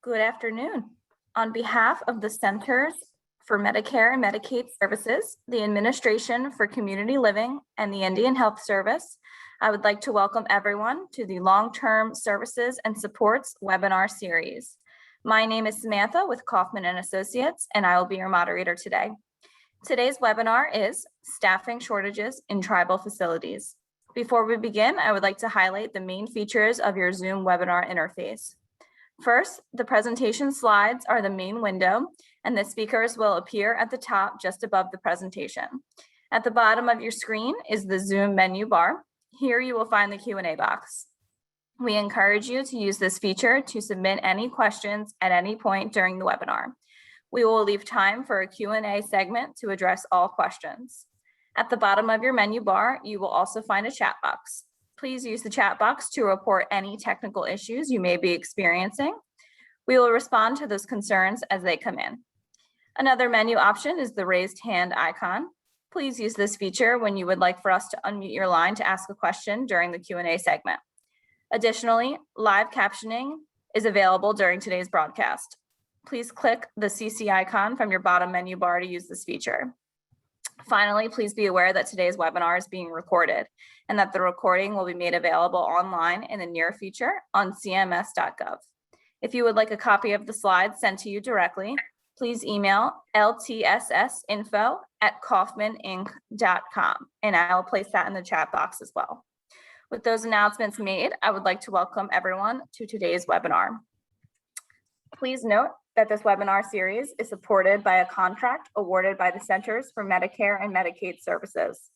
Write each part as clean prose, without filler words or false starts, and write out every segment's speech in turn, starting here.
Good afternoon. On behalf of the Centers for Medicare and Medicaid Services, the Administration for Community Living, and the Indian Health Service, I would like to welcome everyone to the Long-Term Services and Supports webinar series. My name is Samantha with Kaufman and Associates, and I will be your moderator today. Today's webinar is Staffing Shortages in Tribal Facilities. Before we begin, I would like to highlight the main features of your Zoom webinar interface. First, the presentation slides are the main window, and the speakers will appear at the top just above the presentation. At the bottom of your screen is the Zoom menu bar. Here you will find the Q&A box. We encourage you to use this feature to submit any questions at any point during the webinar. We will leave time for a Q&A segment to address all questions. At the bottom of your menu bar, you will also find a chat box. Please use the chat box to report any technical issues you may be experiencing. We will respond to those concerns as they come in. Another menu option is the raised hand icon. Please use this feature when you would like for us to unmute your line to ask a question during the Q&A segment. Additionally, live captioning is available during today's broadcast. Please click the CC icon from your bottom menu bar to use this feature. Finally, please be aware that today's webinar is being recorded and that the recording will be made available online in the near future on cms.gov. If you would like a copy of the slides sent to you directly, please email ltssinfo@kaufmaninc.com, and I will place that in the chat box as well. With those announcements made, I would like to welcome everyone to today's webinar. Please note that this webinar series is supported by a contract awarded by the Centers for Medicare and Medicaid Services.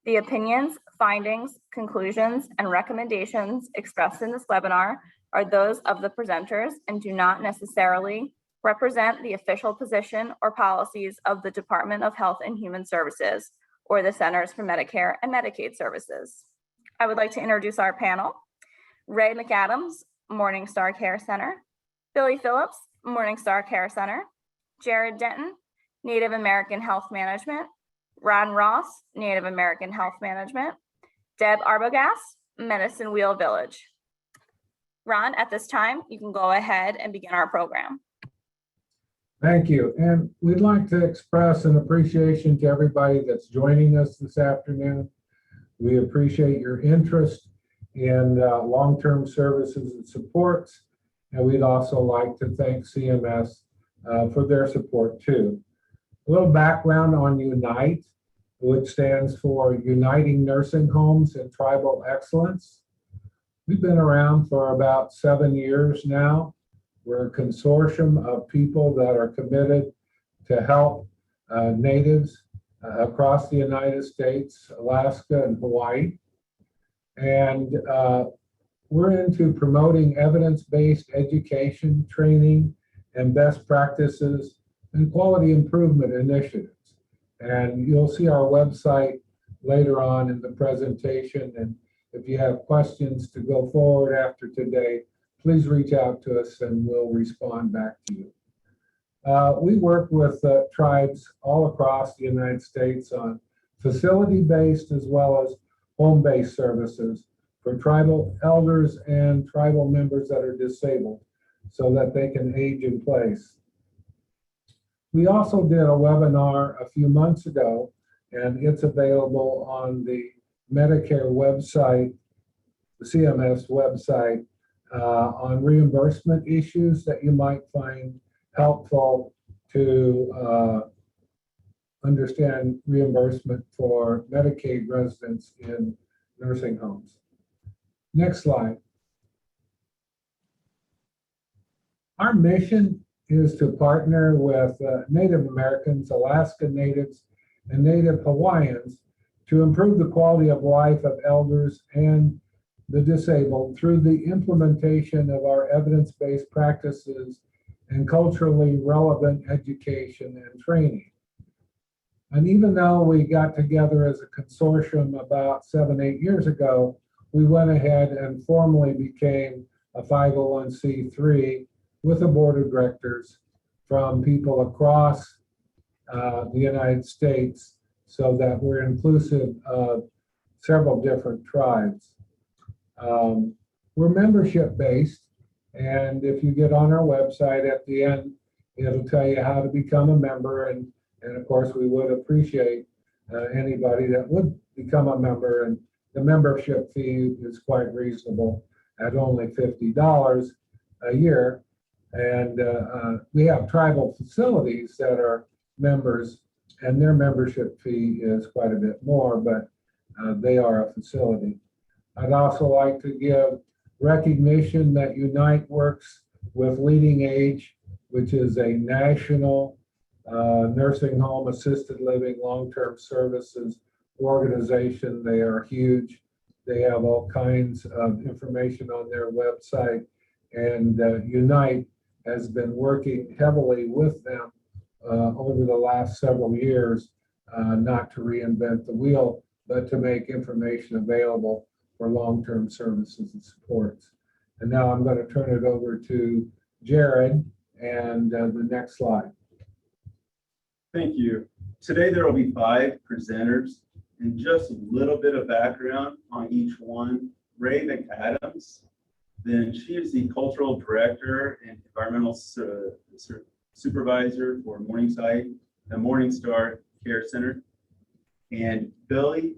The opinions, findings, conclusions, and recommendations expressed in this webinar are those of the presenters and do not necessarily represent the official position or policies of the Department of Health and Human Services or the Centers for Medicare and Medicaid Services. I would like to introduce our panel. Ray McAdams, Morningstar Care Center. Billy Phillips, Morningstar Care Center. Jared Denton, Native American Health Management. Ron Ross, Native American Health Management. Deb Arbogast, Medicine Wheel Village. Ron, at this time, you can go ahead and begin our program. Thank you. And we'd like to express an appreciation to everybody that's joining us this afternoon. We appreciate your interest in long-term services and supports. And we'd also like to thank CMS for their support too. A little background on UNITE, which stands for Uniting Nursing Homes and Tribal Excellence. We've been around for about 7 years now. We're a consortium of people that are committed to help natives across the United States, Alaska, and Hawaii. And we're into promoting evidence-based education, training, and best practices and quality improvement initiatives. And you'll see our website later on in the presentation. And if you have questions to go forward after today, please reach out to us and we'll respond back to you. We work with tribes all across the United States on facility-based as well as home-based services for tribal elders and tribal members that are disabled so that they can age in place. We also did a webinar a few months ago, and it's available on the Medicare website, the CMS website, on reimbursement issues that you might find helpful to understand reimbursement for Medicaid residents in nursing homes. Next slide. Our mission is to partner with Native Americans, Alaska Natives, and Native Hawaiians to improve the quality of life of elders and the disabled through the implementation of our evidence-based practices and culturally relevant education and training. And even though we got together as a consortium about 7, 8 years ago, we went ahead and formally became a 501c3 with a board of directors from people across the United States so that we're inclusive of several different tribes. We're membership based, And if you get on our website at the end, it'll tell you how to become a member. And of course, we would appreciate anybody that would become a member. And the membership fee is quite reasonable at only $50 a year. And we have tribal facilities that are members, and their membership fee is quite a bit more, but they are a facility. I'd also like to give recognition that Unite works with Leading Age, which is a national nursing home, assisted living, long-term services organization. They are huge. They have all kinds of information on their website, and Unite has been working heavily with them over the last several years, not to reinvent the wheel, but to make information available for long-term services and supports. And now I'm going to turn it over to Jared and the next slide. Thank you. Today there will be 5 presenters, and just a little bit of background on each one. Ray McAdams, then she is the cultural director and environmental supervisor for the Morningstar Care Center. And Billy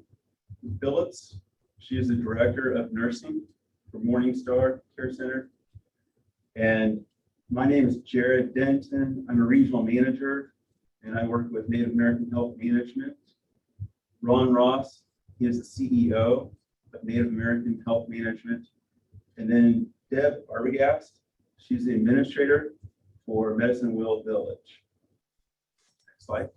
Phillips, she is the director of nursing for Morningstar Care Center. And my name is Jared Denton. I'm a regional manager, and I work with Native American Health Management. Ron Ross, he is the CEO of Native American Health Management. And then Deb Arbogast, she's the administrator for Medicine Wheel Village. Next slide.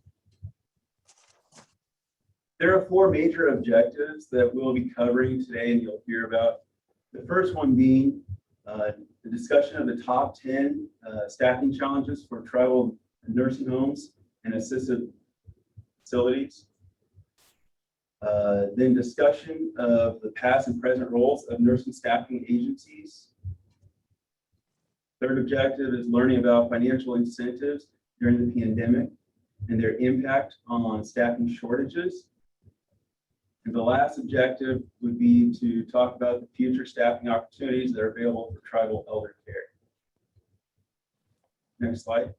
There are 4 major objectives that we'll be covering today and you'll hear about. The first one being the discussion of the top 10 staffing challenges for tribal nursing homes and assisted facilities. Then discussion of the past and present roles of nursing staffing agencies. Third objective is learning about financial incentives during the pandemic and their impact on staffing shortages. And the last objective would be to talk about the future staffing opportunities that are available for tribal elder care. Next slide.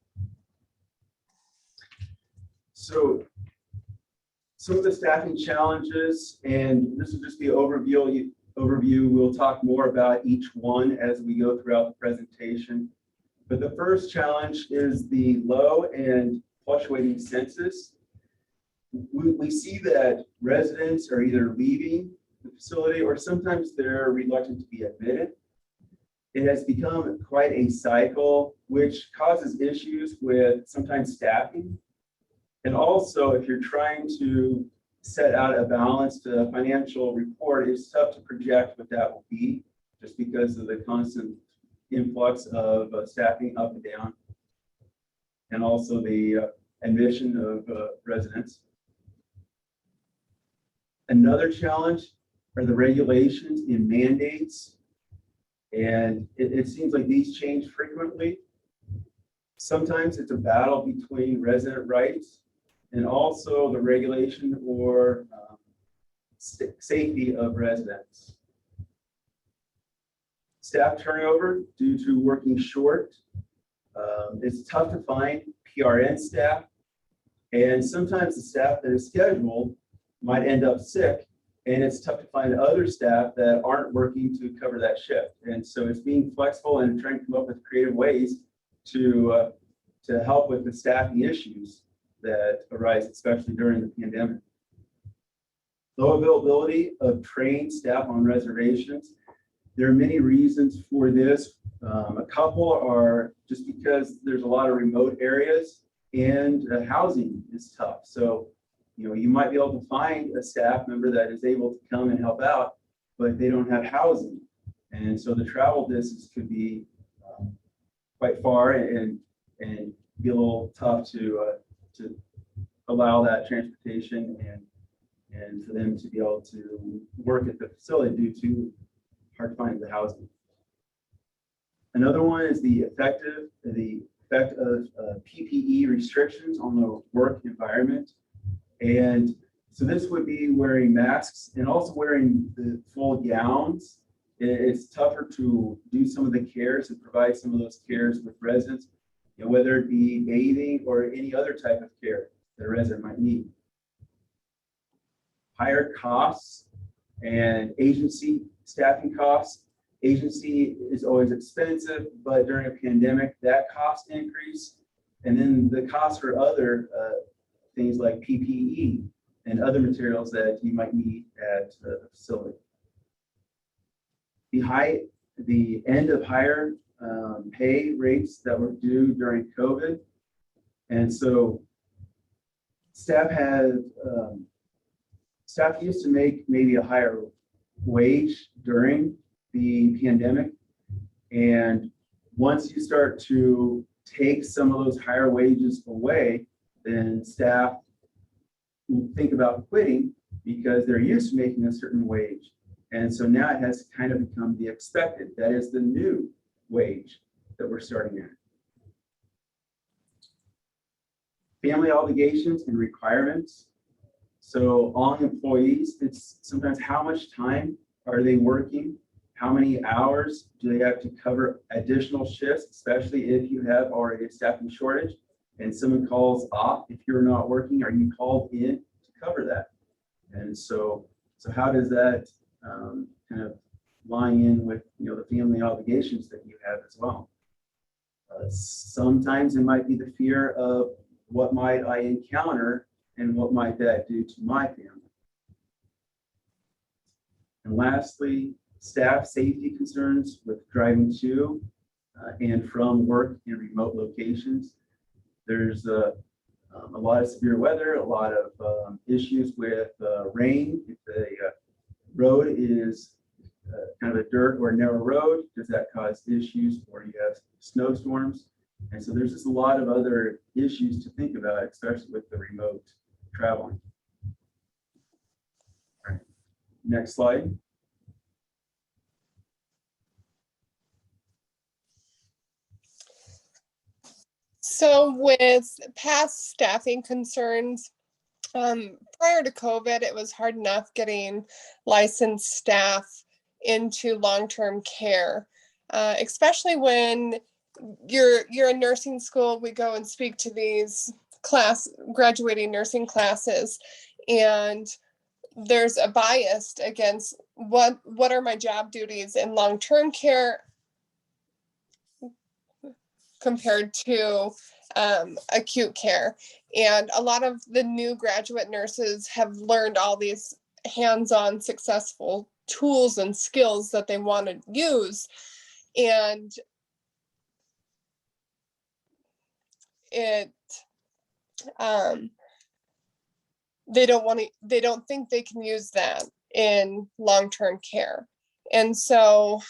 So some of the staffing challenges, and this will just be overview. We'll talk more about each one as we go throughout the presentation. But the first challenge is the low and fluctuating census. We see that residents are either leaving the facility or sometimes they're reluctant to be admitted. It has become quite a cycle, which causes issues with sometimes staffing. And also, if you're trying to set out a balanced financial report, it's tough to project what that will be just because of the constant influx of staffing up and down, and also the admission of residents. Another challenge are the regulations and mandates, and it seems like these change frequently. Sometimes it's a battle between resident rights and also the regulation or safety of residents. Staff turnover due to working short. It's tough to find PRN staff, and sometimes the staff that is scheduled might end up sick, and it's tough to find other staff that aren't working to cover that shift. And so it's being flexible and trying to come up with creative ways to help with the staffing issues that arise, especially during the pandemic. Low availability of trained staff on reservations. There are many reasons for this. A couple are just because there's a lot of remote areas and housing is tough. So, you might be able to find a staff member that is able to come and help out, but they don't have housing. And so the travel distance could be quite far and be a little tough to allow that transportation and for them to be able to work at the facility due to hard to find the housing. Another one is the effect of PPE restrictions on the work environment. And so this would be wearing masks and also wearing the full gowns it's tougher to do some of the cares and provide some of those cares with residents, whether it be bathing or any other type of care that a resident might need. Higher costs and agency staffing costs. Agency is always expensive, but during a pandemic, that cost increased. And then the cost for other things like PPE and other materials that you might need at the facility. The end of higher pay rates that were due during COVID. And so staff used to make maybe a higher wage during the pandemic. And once you start to take some of those higher wages away, then staff think about quitting because they're used to making a certain wage. And so now it has kind of become the expected. That is the new wage that we're starting at. Family obligations and requirements. So on employees, it's sometimes how much time are they working? How many hours do they have to cover additional shifts, especially if you have already a staffing shortage and someone calls off if you're not working, are you called in to cover that? And so how does that kind of line in with the family obligations that you have as well? Sometimes it might be the fear of what might I encounter and what might that do to my family. And lastly, staff safety concerns with driving to and from work in remote locations. There's a lot of severe weather, a lot of issues with rain. If the road is kind of a dirt or narrow road, does that cause issues? Or you have snowstorms. And so there's just a lot of other issues to think about, especially with the remote traveling. All right. Next slide. So with past staffing concerns, prior to COVID, it was hard enough getting licensed staff into long-term care, especially when you're in nursing school. We go and speak to these graduating nursing classes, and there's a bias against what are my job duties in long-term care compared to acute care. And a lot of the new graduate nurses have learned all these hands-on successful tools and skills that they want to use. And they don't think they can use that in long-term care. And so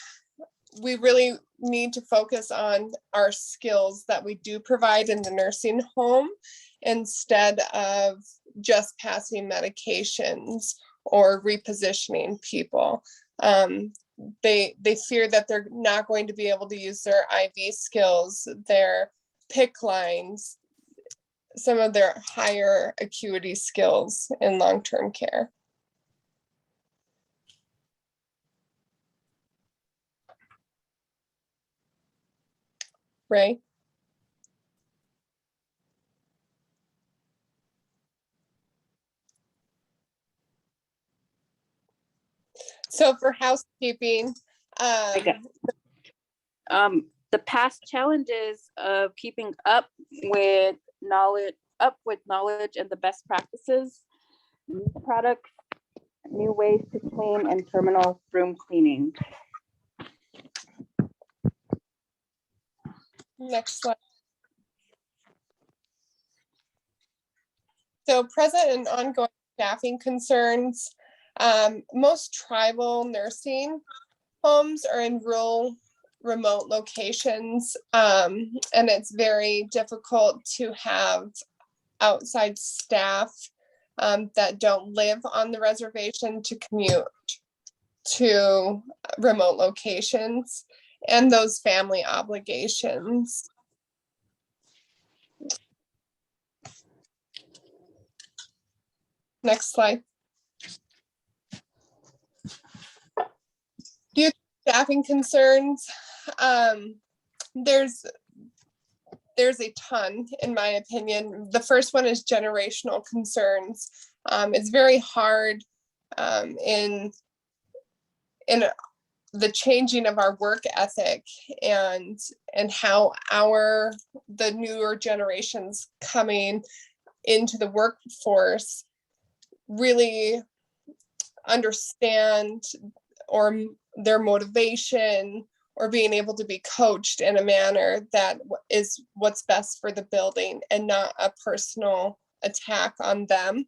we really need to focus on our skills that we do provide in the nursing home instead of just passing medications or repositioning people. They fear that they're not going to be able to use their IV skills, their PICC lines, some of their higher acuity skills in long-term care. Ray? So for housekeeping, the past challenges of keeping up with knowledge and the best practices, new products, new ways to clean, and terminal room cleaning. next slide. So present and ongoing staffing concerns. Most tribal nursing homes are in rural, remote locations, and it's very difficult to have outside staff that don't live on the reservation to commute to remote locations and those family obligations. Next slide. Staffing concerns, there's a ton, in my opinion. The first one is generational concerns. It's very hard in the changing of our work ethic and how the newer generations coming into the workforce really understand or their motivation or being able to be coached in a manner that is what's best for the building and not a personal attack on them.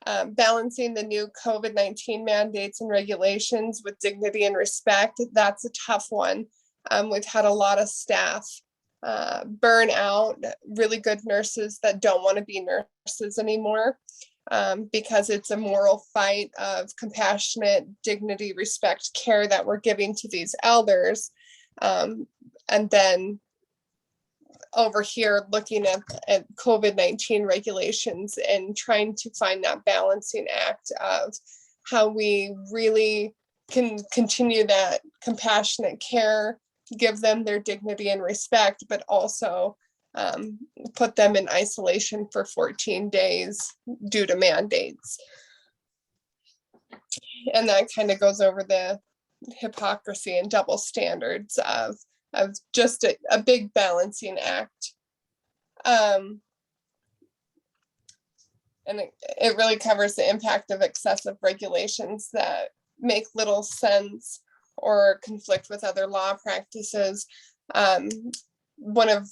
Balancing the new COVID-19 mandates and regulations with dignity and respect, that's a tough one. We've had a lot of staff burn out, really good nurses that don't want to be nurses anymore because it's a moral fight of compassionate, dignity, respect, care that we're giving to these elders. And then over here looking at COVID-19 regulations and trying to find that balancing act of how we really can continue that compassionate care, give them their dignity and respect, but also put them in isolation for 14 days due to mandates. And that kind of goes over the hypocrisy and double standards of just a big balancing act. And it really covers the impact of excessive regulations that make little sense or conflict with other law practices. One of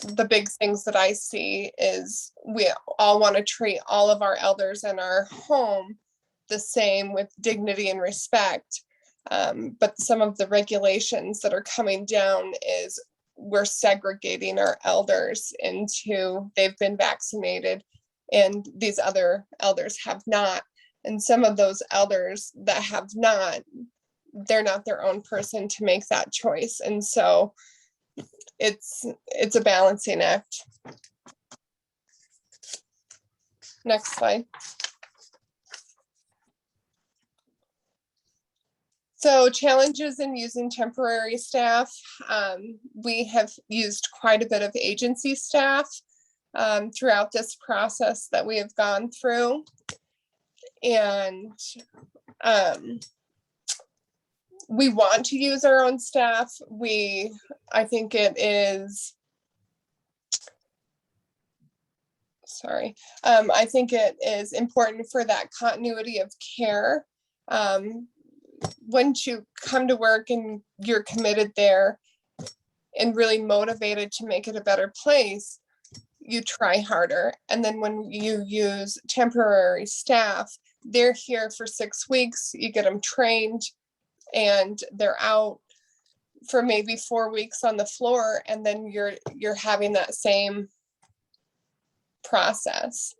the big things that I see is we all want to treat all of our elders in our home the same with dignity and respect. But some of the regulations that are coming down is we're segregating our elders into they've been vaccinated and these other elders have not. And some of those elders that have not, they're not their own person to make that choice. And so it's a balancing act. Next slide. So challenges in using temporary staff. We have used quite a bit of agency staff throughout this process that we have gone through. And we want to use our own staff. I think it is, I think it is important for that continuity of care. Once you come to work and you're committed there and really motivated to make it a better place, you try harder. And then when you use temporary staff, they're here for 6 weeks, you get them trained and they're out for maybe 4 weeks on the floor, and then you're having that same process.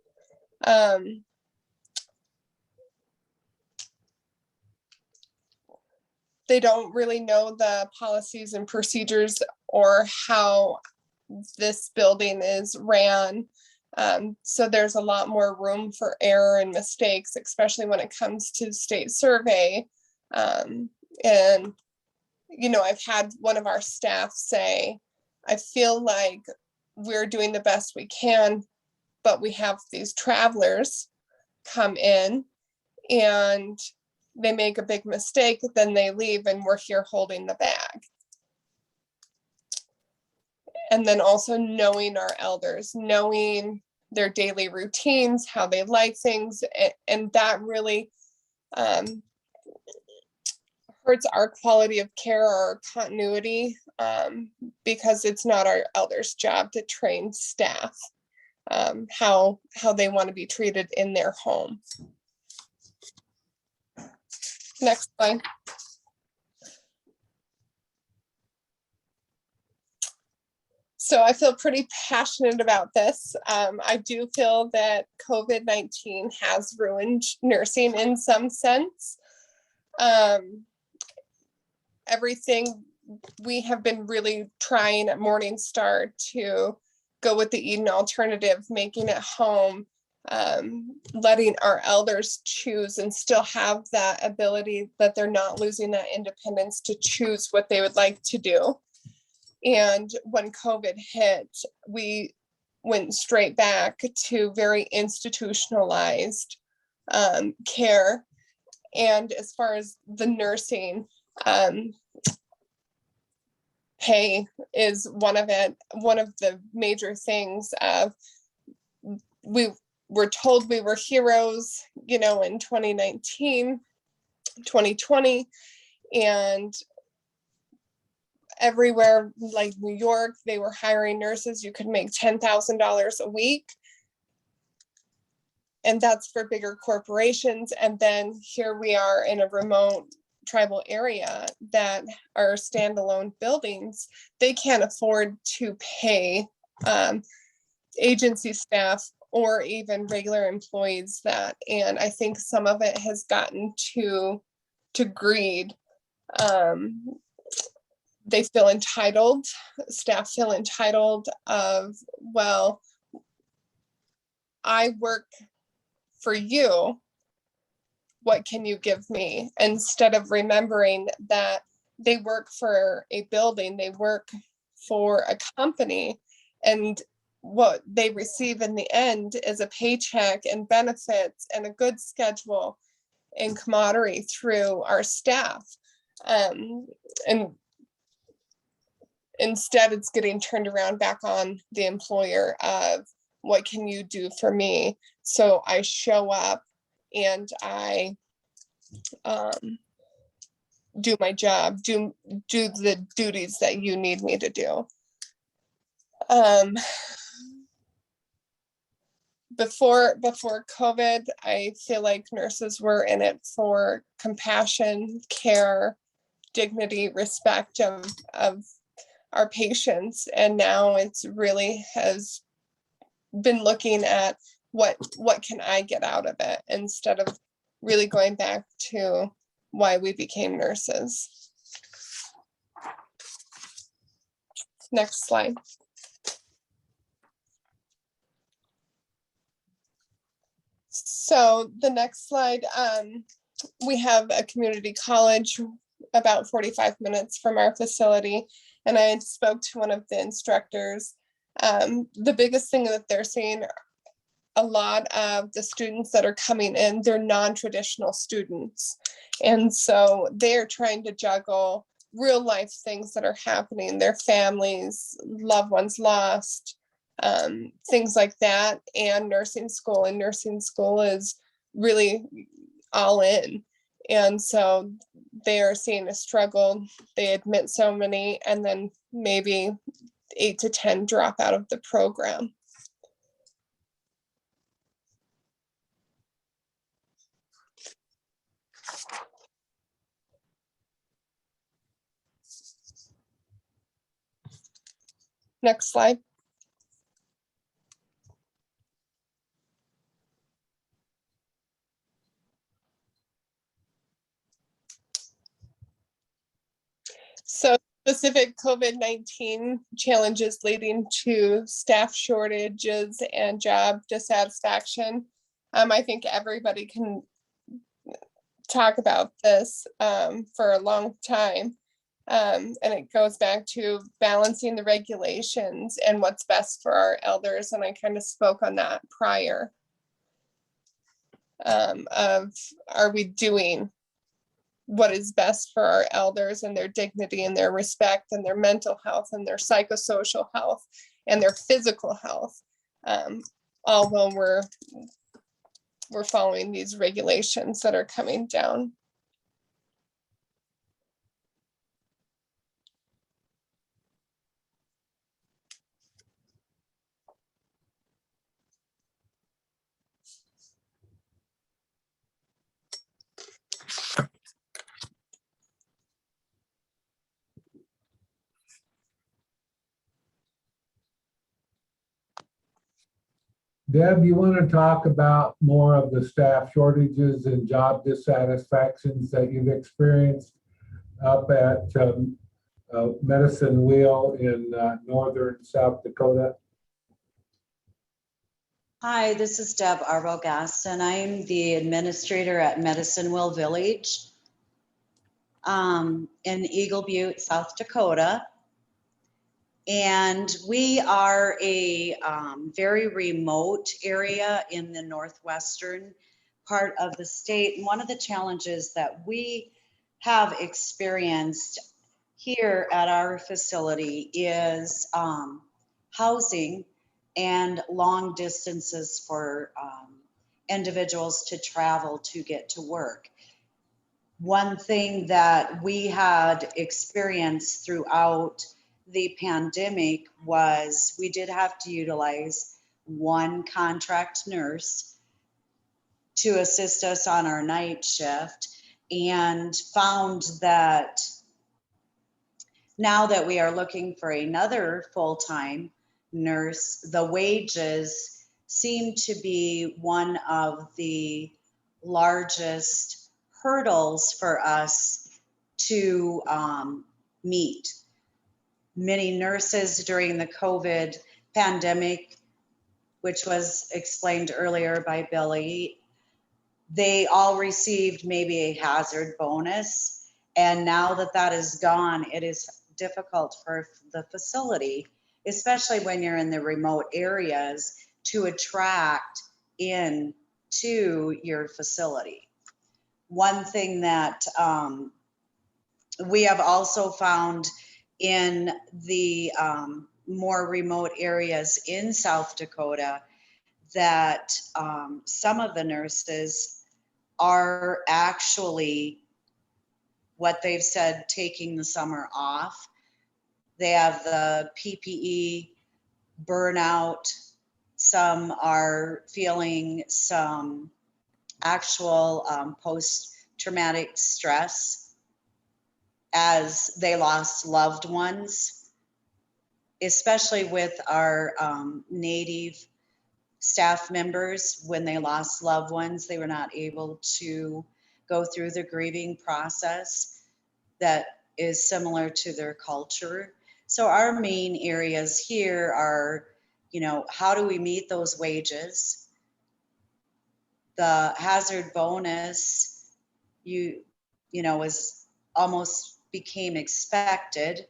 They don't really know the policies and procedures or how this building is ran. So there's a lot more room for error and mistakes, especially when it comes to state survey. And, you know, I've had one of our staff say, I feel like we're doing the best we can, but we have these travelers come in and they make a big mistake, then they leave and we're here holding the bag. And then also knowing our elders, knowing their daily routines, how they like things, and that really hurts our quality of care or our continuity, because it's not our elders' job to train staff how they want to be treated in their home. Next slide. So I feel pretty passionate about this. I do feel that COVID-19 has ruined nursing in some sense. Everything we have been really trying at Morningstar to go with the Eden alternative, making it home, letting our elders choose and still have that ability that they're not losing that independence to choose what they would like to do. And when COVID hit, we went straight back to very institutionalized care. And as far as the nursing, pay is one of the major things. We were told we were heroes, in 2019, 2020, and everywhere like New York, they were hiring nurses. You could make $10,000 a week. And that's for bigger corporations. And then here we are in a remote tribal area that are standalone buildings. They can't afford to pay agency staff or even regular employees that. And I think some of it has gotten to greed. They feel entitled, staff feel entitled of, well, I work for you, what can you give me? Instead of remembering that they work for a building, they work for a company, and what they receive in the end is a paycheck and benefits and a good schedule and camaraderie through our staff. And instead, it's getting turned around back on the employer of, what can you do for me? So I show up and I do my job, do the duties that you need me to do. Before COVID, I feel like nurses were in it for compassion, care, dignity, respect of our patients. And now it's really has been looking at what can I get out of it, instead of really going back to why we became nurses. Next slide. So the next slide, we have a community college about 45 minutes from our facility. And I spoke to one of the instructors. The biggest thing that they're seeing, a lot of the students that are coming in, they're non-traditional students. And so they're trying to juggle real life things that are happening, their families, loved ones lost, things like that, and nursing school. And nursing school is really all in. And so they are seeing a struggle. They admit so many, and then maybe 8 to 10 drop out of the program. Next slide. So specific COVID-19 challenges leading to staff shortages and job dissatisfaction. I think everybody can talk about this for a long time. And it goes back to balancing the regulations and what's best for our elders. And I kind of spoke on that prior of, are we doing what is best for our elders and their dignity and their respect and their mental health and their psychosocial health and their physical health, all while we're following these regulations that are coming down. Deb, you want to talk about more of the staff shortages and job dissatisfactions that you've experienced up at Medicine Wheel in northern South Dakota? Hi, this is Deb Arbogast, and I'm the administrator at Medicine Mill Village in Eagle Butte, South Dakota. And we are a very remote area in the northwestern part of the state. And one of the challenges that we have experienced here at our facility is housing and long distances for individuals to travel to get to work. One thing that we had experienced throughout the pandemic was we did have to utilize one contract nurse to assist us on our night shift, and found that now that we are looking for another full-time nurse, the wages seem to be one of the largest hurdles for us to meet. Many nurses during the COVID pandemic, which was explained earlier by Billy, they all received maybe a hazard bonus. And now that that is gone, it is difficult for the facility, especially when you're in the remote areas, to attract in to your facility. One thing that we have also found in the more remote areas in South Dakota, that some of the nurses are actually, what they've said, taking the summer off. They have the PPE burnout. Some are feeling some actual post-traumatic stress as they lost loved ones, especially with our Native staff members. When they lost loved ones, they were not able to go through the grieving process that is similar to their culture. So our main areas here are, how do we meet those wages? The hazard bonus, was almost became expected.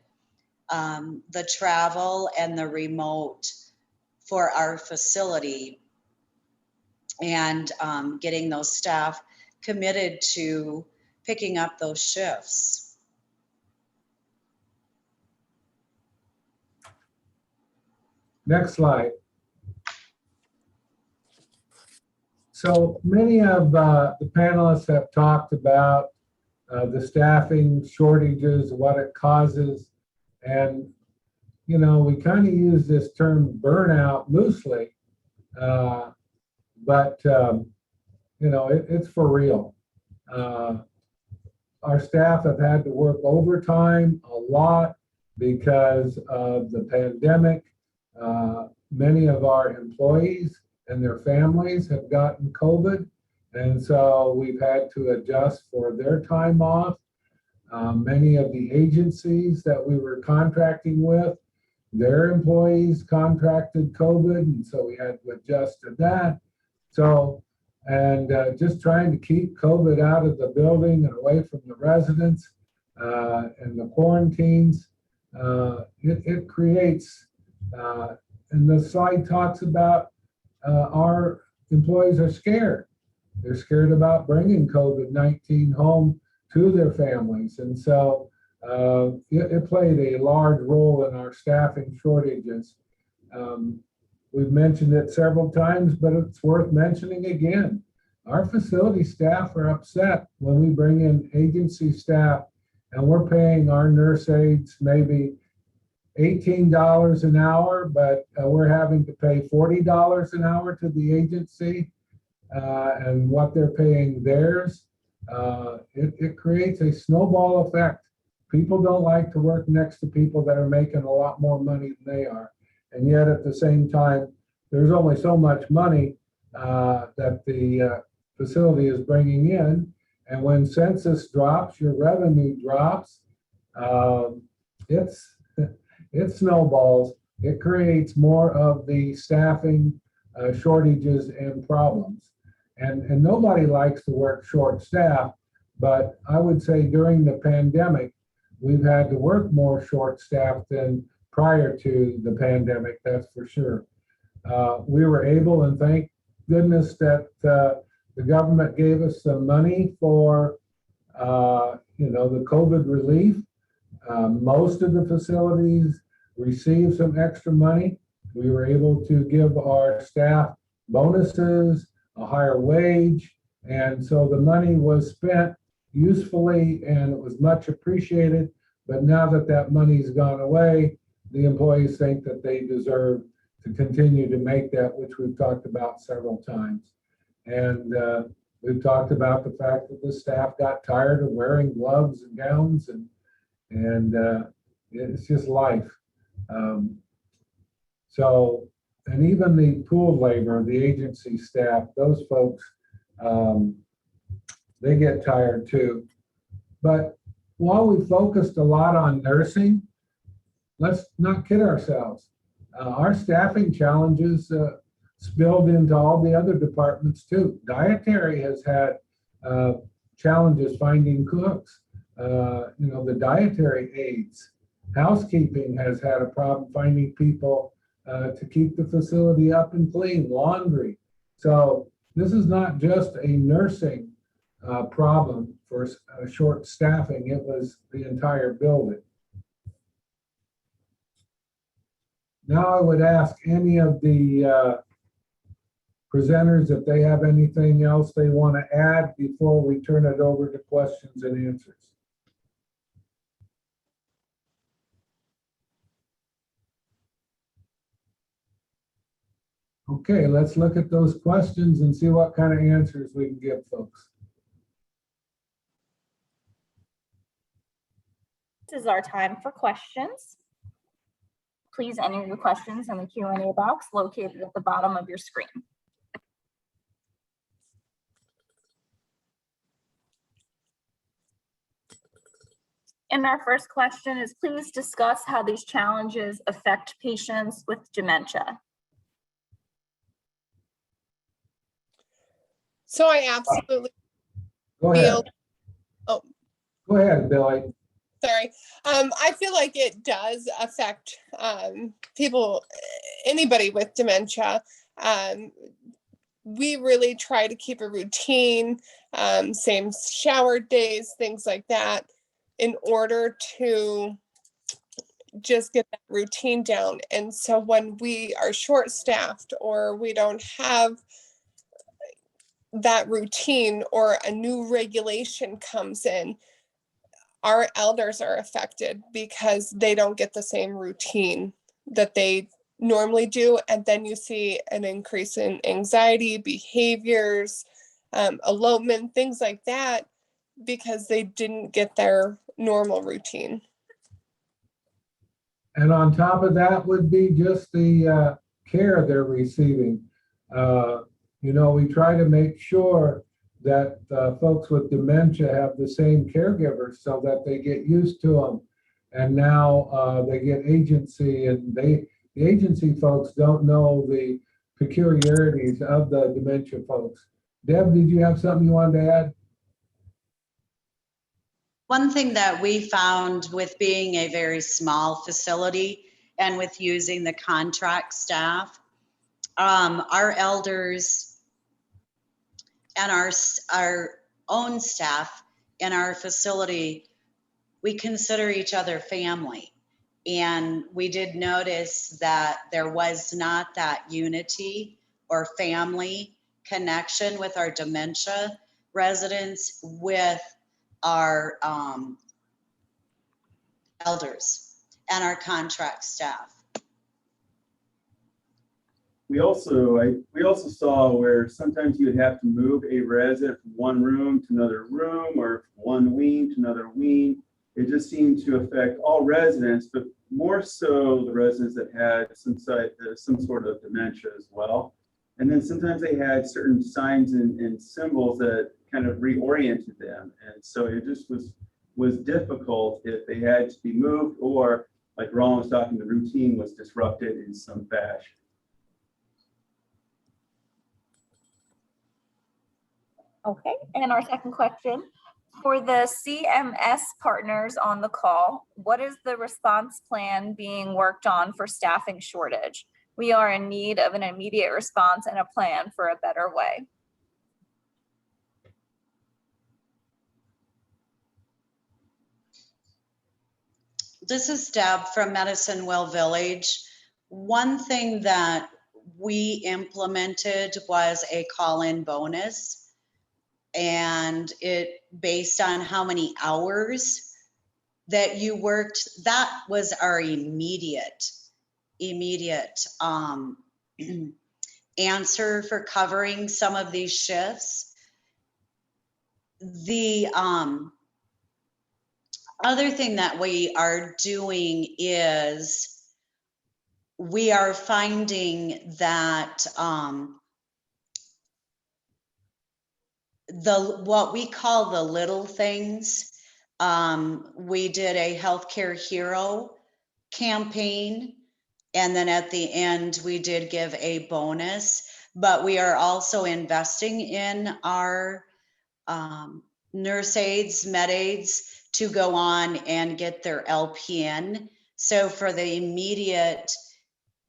The travel and the remote for our facility, and getting those staff committed to picking up those shifts. Next slide. So many of the panelists have talked about the staffing shortages, what it causes. And, we kind of use this term burnout loosely, but, it's for real. Our staff have had to work overtime a lot because of the pandemic. Many of our employees and their families have gotten COVID, and so we've had to adjust for their time off. Many of the agencies that we were contracting with, their employees contracted COVID, and so we had to adjust to that. So, and just trying to keep COVID out of the building and away from the residents and the quarantines, it creates, and the slide talks about our employees are scared. They're scared about bringing COVID-19 home to their families. And so it played a large role in our staffing shortages. We've mentioned it several times, but it's worth mentioning again. Our facility staff are upset when we bring in agency staff and we're paying our nurse aides maybe $18 an hour, but we're having to pay $40 an hour to the agency, and what they're paying theirs. It creates a snowball effect. People don't like to work next to people that are making a lot more money than they are. And yet at the same time, there's only so much money that the facility is bringing in. And when census drops, your revenue drops. It snowballs. It creates more of the staffing shortages and problems. And nobody likes to work short staff, but I would say during the pandemic, we've had to work more short staff than prior to the pandemic, that's for sure. We were able, and thank goodness that the government gave us some money for the COVID relief. Most of the facilities received some extra money. We were able to give our staff bonuses, a higher wage, and so the money was spent usefully and it was much appreciated. But now that that money's gone away, the employees think that they deserve to continue to make that, which we've talked about several times. And we've talked about the fact that the staff got tired of wearing gloves and gowns, and it's just life. And even the pool labor, the agency staff, those folks, they get tired too. But while we focused a lot on nursing, let's not kid ourselves. Our staffing challenges spilled into all the other departments too. Dietary has had challenges finding cooks, the dietary aides. Housekeeping has had a problem finding people to keep the facility up and clean, laundry. So this is not just a nursing problem for short staffing, it was the entire building. Now I would ask any of the presenters if they have anything else they want to add before we turn it over to questions and answers. Okay, let's look at those questions and see what kind of answers we can give folks. This is our time for questions. Please enter your questions in the Q&A box located at the bottom of your screen. And our first question is, please discuss how these challenges affect patients with dementia. So I absolutely Go ahead. feel, oh, Go ahead, Billy. sorry. I feel like it does affect people, anybody with dementia. We really try to keep a routine, same shower days, things like that, in order to just get that routine down. And so when we are short-staffed or we don't have that routine or a new regulation comes in, our elders are affected because they don't get the same routine that they normally do. And then you see an increase in anxiety, behaviors, elopement, things like that, because they didn't get their normal routine. And on top of that would be just the care they're receiving. We try to make sure that folks with dementia have the same caregivers so that they get used to them. And now they get agency, and the agency folks don't know the peculiarities of the dementia folks. Deb, did you have something you wanted to add? One thing that we found with being a very small facility and with using the contract staff, our elders and our own staff in our facility, we consider each other family. And we did notice that there was not that unity or family connection with our dementia residents with our elders and our contract staff. We also saw where sometimes you would have to move a resident from one room to another room or one wing to another wing. It just seemed to affect all residents, but more so the residents that had some sort of dementia as well. And then sometimes they had certain signs and symbols that kind of reoriented them. And so it just was difficult if they had to be moved, or like Ron was talking, the routine was disrupted in some fashion. Okay, and our second question, for the CMS partners on the call, what is the response plan being worked on for staffing shortage? We are in need of an immediate response and a plan for a better way. This is Deb from Medicine Wheel Village. One thing that we implemented was a call-in bonus, and it based on how many hours that you worked. That was our immediate answer for covering some of these shifts. The other thing that we are doing is we are finding that what we call the little things, we did a healthcare hero campaign, and then at the end we did give a bonus, but we are also investing in our nurse aides, med aides, to go on and get their LPN. So for the immediate,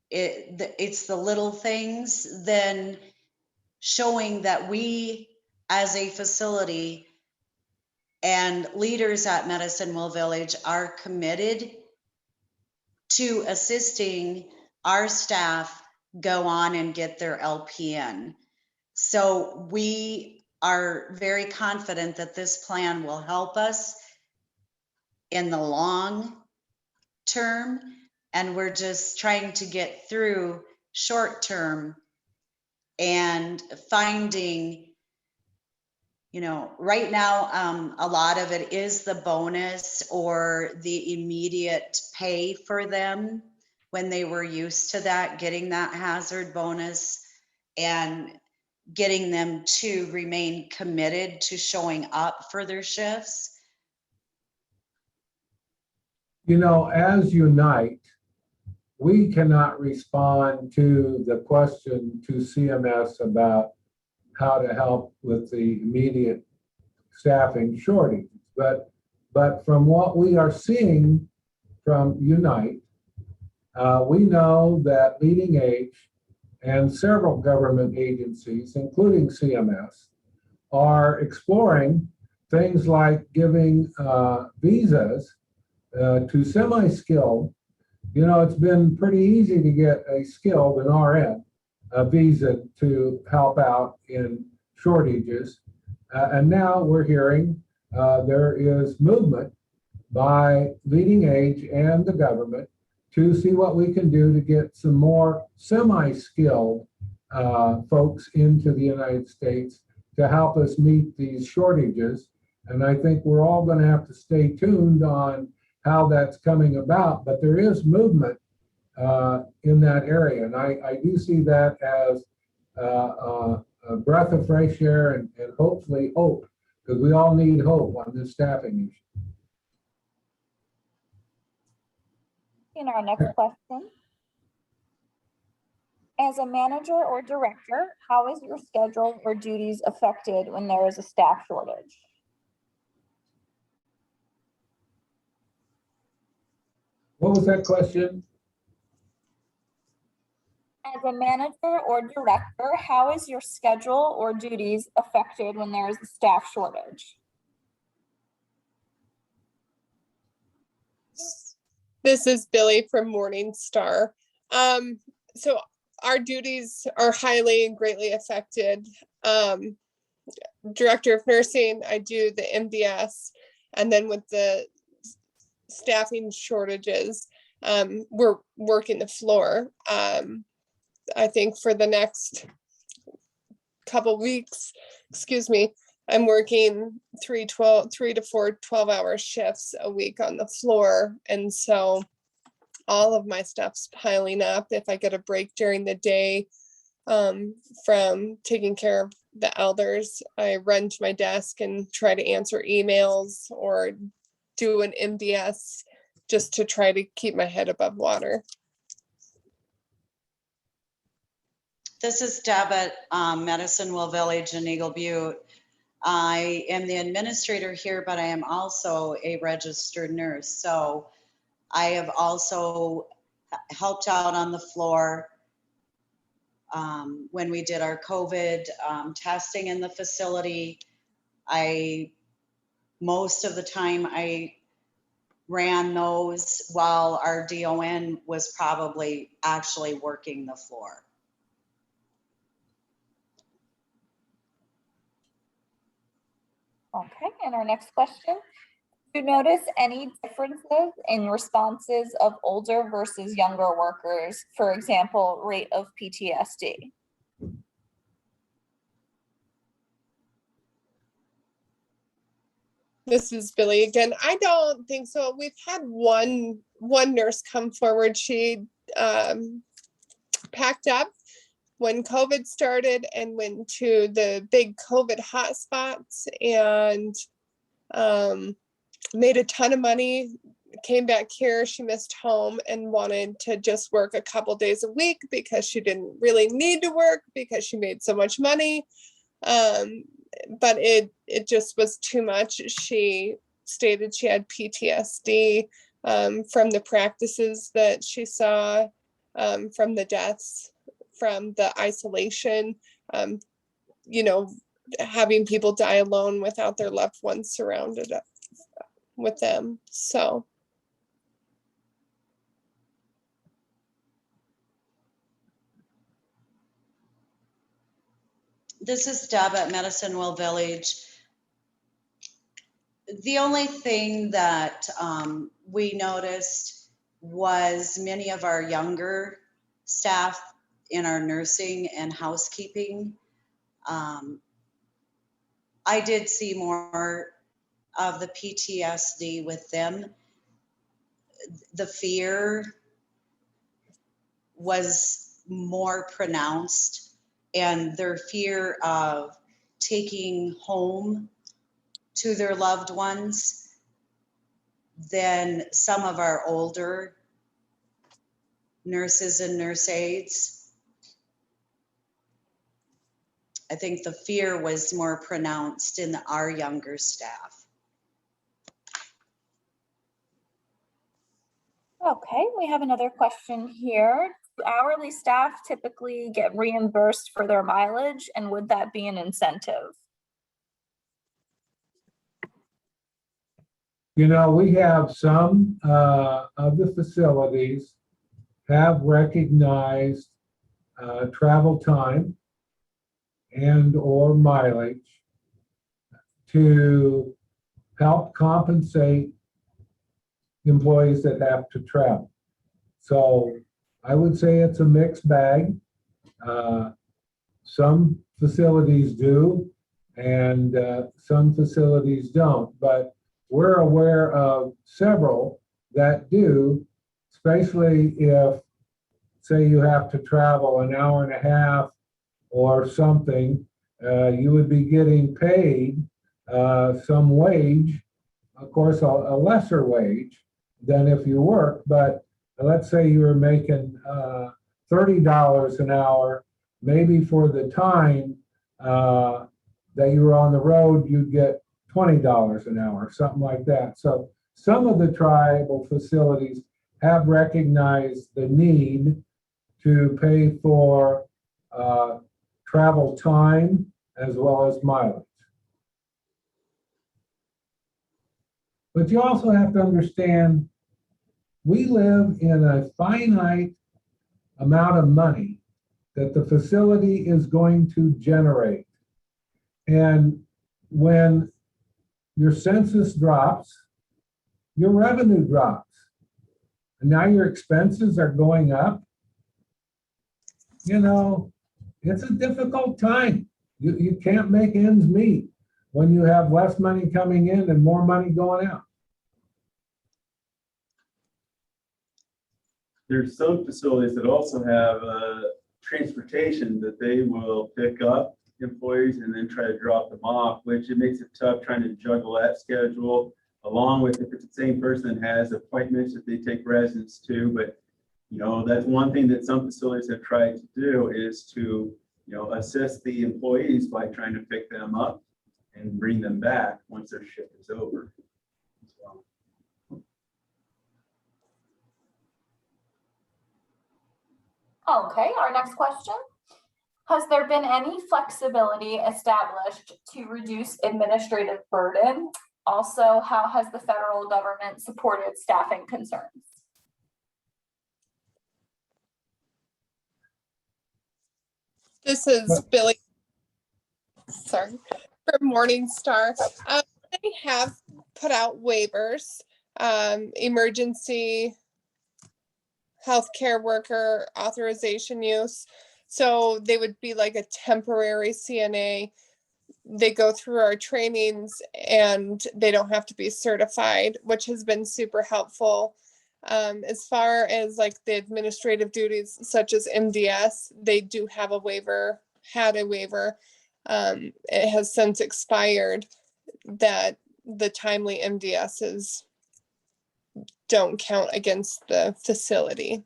it's the little things, then showing that we as a facility and leaders at Medicine Wheel Village are committed to assisting our staff go on and get their LPN. So we are very confident that this plan will help us in the long term, and we're just trying to get through short term and finding, you know, right now, a lot of it is the bonus or the immediate pay for them when they were used to that, getting that hazard bonus and getting them to remain committed to showing up for their shifts. You know, as Unite, we cannot respond to the question to CMS about how to help with the immediate staffing shortage. But from what we are seeing from Unite, we know that Leading Age and several government agencies, including CMS, are exploring things like giving visas to semi-skilled. You know, it's been pretty easy to get a skilled, an RN, a visa to help out in shortages. And now we're hearing there is movement by Leading Age and the government to see what we can do to get some more semi-skilled folks into the United States to help us meet these shortages. And I think we're all going to have to stay tuned on how that's coming about, but there is movement in that area. And I do see that as a breath of fresh air and hopefully hope, because we all need hope on this staffing issue. In our next question, as a manager or director, how is your schedule or duties affected when there is a staff shortage? What was that question? As a manager or director, how is your schedule or duties affected when there is a staff shortage? This is Billy from Morningstar. So our duties are highly and greatly affected. Director of nursing, I do the MDS, and then with the staffing shortages, we're working the floor. I think for the next couple weeks, I'm working 3 to 4 12-hour shifts a week on the floor. And so all of my stuff's piling up. If I get a break during the day from taking care of the elders, I run to my desk and try to answer emails or do an MDS just to try to keep my head above water. This is Deb at Medicine Wheel Village in Eagle Butte. I am the administrator here, but I am also a registered nurse. So I have also helped out on the floor when we did our COVID testing in the facility. Most of the time I ran those while our DON was probably actually working the floor. Okay, and our next question. Do you notice any differences in responses of older versus younger workers? For example, rate of PTSD? This is Billy again. I don't think so. We've had one nurse come forward. She packed up when COVID started and went to the big COVID hotspots and made a ton of money, came back here. She missed home and wanted to just work a couple days a week because she didn't really need to work because she made so much money. But it just was too much. She stated she had PTSD from the practices that she saw, from the deaths, from the isolation, having people die alone without their loved ones surrounded with them. So. This is Deb at Medicine-Will Village. The only thing that we noticed was many of our younger staff in our nursing and housekeeping. I did see more of the PTSD with them. The fear was more pronounced, and their fear of taking home to their loved ones than some of our older nurses and nurse aides. I think the fear was more pronounced in our younger staff. Okay, we have another question here. Do hourly staff typically get reimbursed for their mileage, and would that be an incentive? You know, we have some of the facilities have recognized travel time and or mileage to help compensate employees that have to travel. So I would say it's a mixed bag. Some facilities do, and some facilities don't, but we're aware of several that do, especially if, say, you have to travel an hour and a half or something, you would be getting paid some wage, of course, a lesser wage than if you work, but let's say you were making $30 an hour, maybe for the time that you were on the road, you'd get $20 an hour, something like that. So some of the tribal facilities have recognized the need to pay for travel time as well as mileage. But you also have to understand, we live in a finite amount of money that the facility is going to generate. And when your census drops, your revenue drops. And now your expenses are going up. You know, it's a difficult time. You can't make ends meet when you have less money coming in and more money going out. There's some facilities that also have transportation that they will pick up employees and then try to drop them off, which it makes it tough trying to juggle that schedule, along with if it's the same person has appointments that they take residents to. But that's one thing that some facilities have tried to do is to assist the employees by trying to pick them up and bring them back once their shift is over as well. Okay, our next question. Has there been any flexibility established to reduce administrative burden? Also, how has the federal government supported staffing concerns? This is Billy. Sorry, for Morningstar. They have put out waivers, emergency healthcare worker authorization use. So they would be like a temporary CNA. They go through our trainings and they don't have to be certified, which has been super helpful. As far as like the administrative duties such as MDS, they do have a waiver, had a waiver. It has since expired that the timely MDSs don't count against the facility.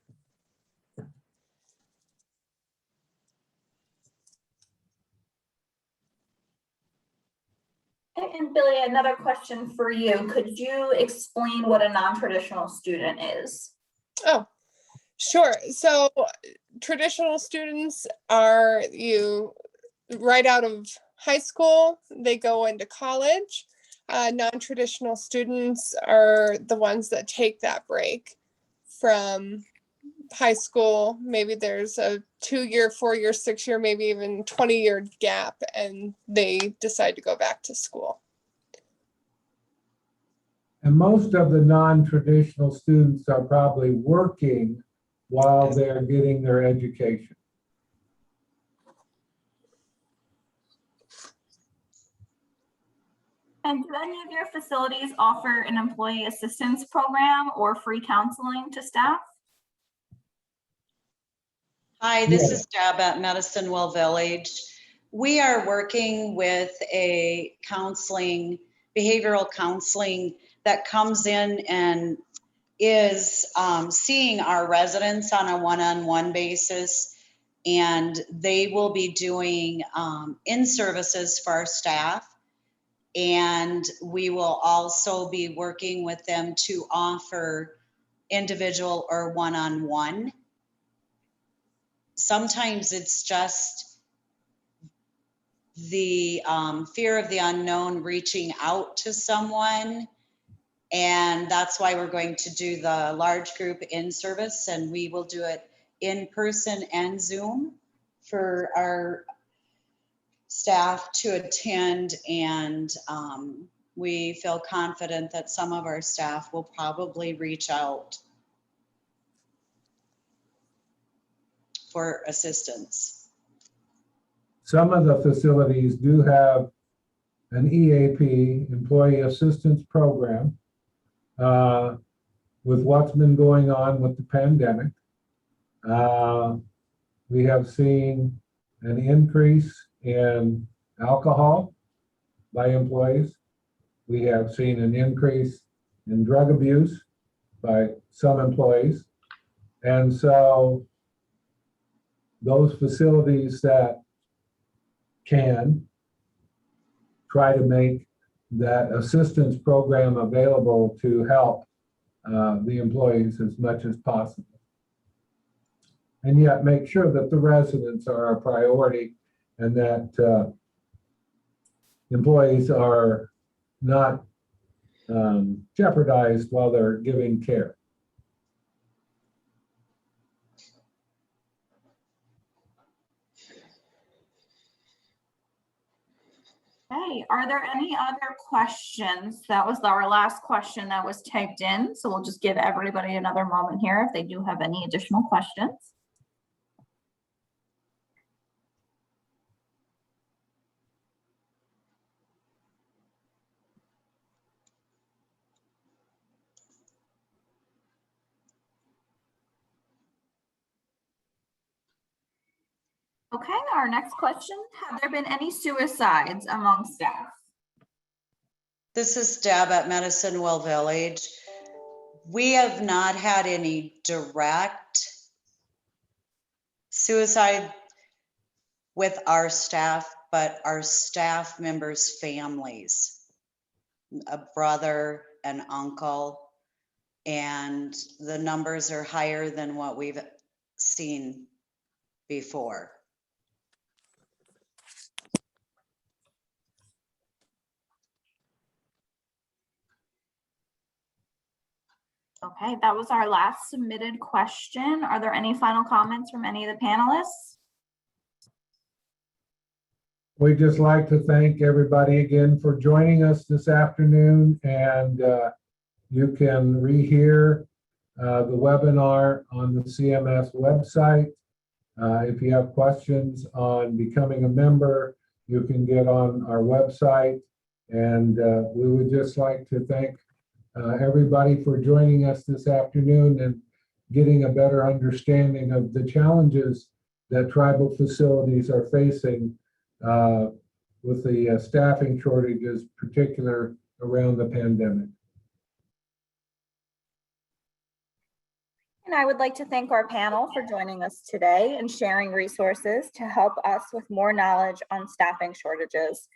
And Billy, another question for you. Could you explain what a non-traditional student is? Oh, sure. So traditional students are you right out of high school, they go into college. Non-traditional students are the ones that take that break from high school. Maybe there's a 2-year, 4-year, 6-year, maybe even 20-year gap, and they decide to go back to school. And most of the non-traditional students are probably working while they're getting their education. And do any of your facilities offer an employee assistance program or free counseling to staff? Hi, this is Deb at Medicine Well Village. We are working with a counseling, behavioral counseling that comes in and is seeing our residents on a one-on-one basis. And they will be doing in-services for our staff. And we will also be working with them to offer individual or one-on-one. Sometimes it's just the fear of the unknown reaching out to someone. And that's why we're going to do the large group in service, and we will do it in person and Zoom for our staff to attend. And we feel confident that some of our staff will probably reach out for assistance. Some of the facilities do have an EAP, Employee Assistance Program, with what's been going on with the pandemic. We have seen an increase in alcohol by employees. We have seen an increase in drug abuse by some employees. And so those facilities that can try to make that assistance program available to help the employees as much as possible. And yet make sure that the residents are our priority and that employees are not jeopardized while they're giving care. Okay, are there any other questions? That was our last question that was typed in. So we'll just give everybody another moment here if they do have any additional questions. Okay, our next question. Have there been any suicides among staff? This is Deb at Medicine Well Village. We have not had any direct suicide with our staff, but our staff members' families, a brother, an uncle, and the numbers are higher than what we've seen before. Okay, that was our last submitted question. Are there any final comments from any of the panelists? We'd just like to thank everybody again for joining us this afternoon, and you can rehear the webinar on the CMS website. If you have questions on becoming a member, you can get on our website, and we would just like to thank everybody for joining us this afternoon and getting a better understanding of the challenges that tribal facilities are facing with the staffing shortages, particular around the pandemic. And I would like to thank our panel for joining us today and sharing resources to help us with more knowledge on staffing shortages.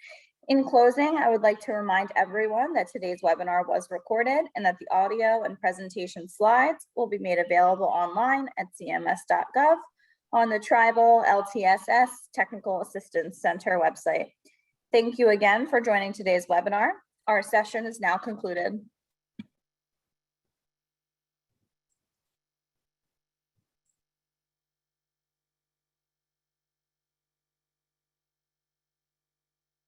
In closing, I would like to remind everyone that today's webinar was recorded and that the audio and presentation slides will be made available online at cms.gov on the Tribal LTSS Technical Assistance Center website. Thank you again for joining today's webinar. Our session is now concluded.